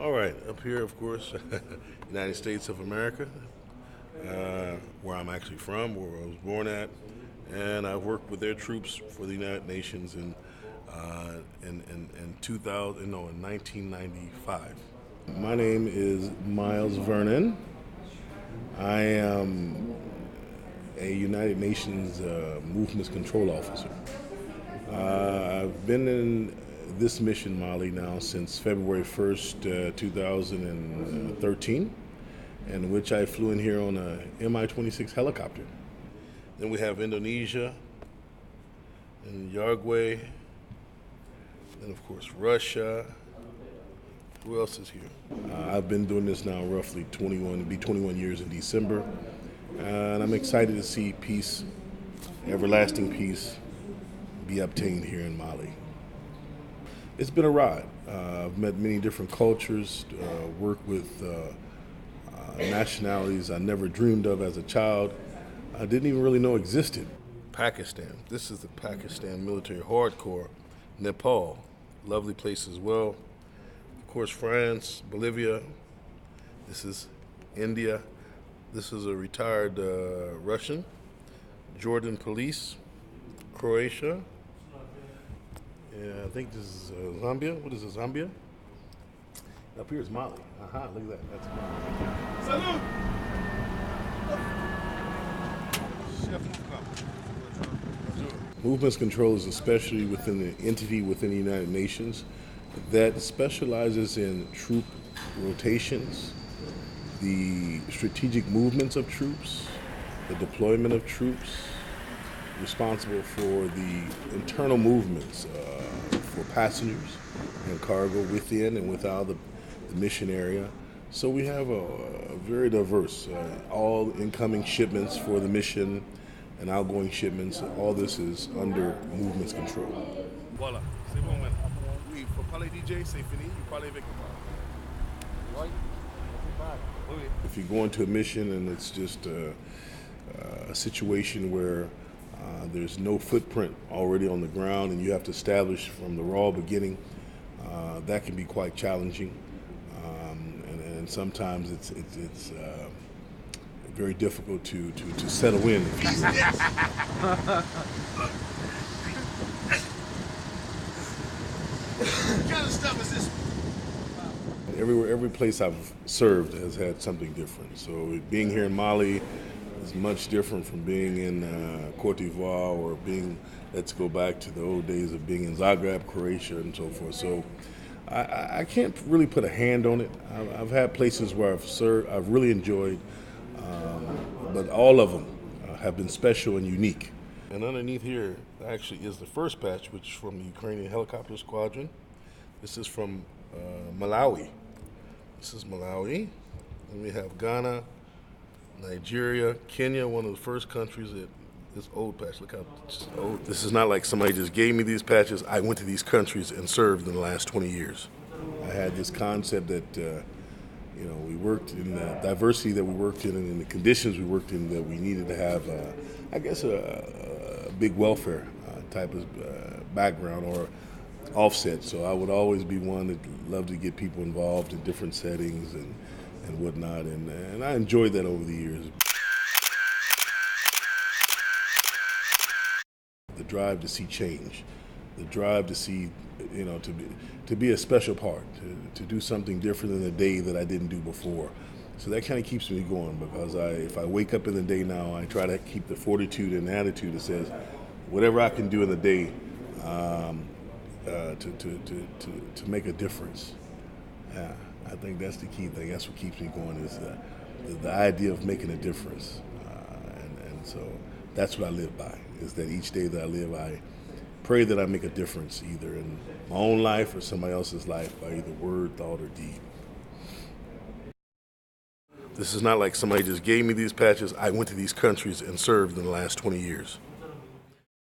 All right, up here, of course, United States of America, where I'm actually from, where I was born at, and I've worked with their troops for the United Nations in 1995. My name is Miles Vernon. I am a United Nations Movements Control Officer. I've been in this mission Mali now since February 1st, 2013, in which I flew in here on a Mi-26 helicopter. Then we have Indonesia and Uruguay, and of course Russia. Who else is here? I've been doing this now roughly 21 years in December, and I'm excited to see peace, everlasting peace, be obtained here in Mali. It's been a ride. I've met many different cultures, worked with nationalities I never dreamed of as a child. I didn't even really know existed. Pakistan. This is the Pakistan military hardcore. Nepal, lovely place as well. Of course, France, Bolivia. This is India. This is a retired Russian. Jordan police. Croatia. Yeah, I think this is Zambia. What is it, Zambia? Up here is Mali. Aha, look at that. That's Mali. Salute! Movements control is especially within the entity within the United Nations that specializes in troop rotations, the strategic movements of troops, the deployment of troops, responsible for the internal movements for passengers and cargo within and without the mission area. So we have a very diverse, all incoming shipments for the mission and outgoing shipments. All this is under movements control. Voilà, c'est bon maintenant. Oui, faut parler DJ, c'est fini. You parlez avec moi. If you go into a mission and it's just a situation where there's no footprint already on the ground and you have to establish from the raw beginning, that can be quite challenging, and sometimes it's very difficult to settle in. What kind of stuff is this? Every place I've served has had something different. So being here in Mali is much different from being in Cote d'Ivoire or being, let's go back to the old days of being in Zagreb, Croatia, and so forth. So I can't really put a hand on it. I've had places where I've served, I've really enjoyed, but all of them have been special and unique. And underneath here actually is the first patch, which is from the Ukrainian Helicopter Squadron. This is from Malawi. This is Malawi. And we have Ghana, Nigeria, Kenya, one of the first countries that this old patch, look how old. This is not like somebody just gave me these patches. I went to these countries and served in the last 20 years. I had this concept that, we worked in the diversity that we worked in and the conditions we worked in, that we needed to have, a big welfare type of background or offset. So I would always be one that loved to get people involved in different settings and whatnot, and I enjoyed that over the years. The drive to see change, the drive to see, to be a special part, to do something different than the day that I didn't do before. So that kind of keeps me going, because if I wake up in the day now, I try to keep the fortitude and attitude that says, whatever I can do in the day to make a difference. Yeah, I think that's the key thing. That's what keeps me going, is the idea of making a difference. And so that's what I live by, is that each day that I live, I pray that I make a difference either in my own life or somebody else's life by either word, thought, or deed. This is not like somebody just gave me these patches. I went to these countries and served in the last 20 years.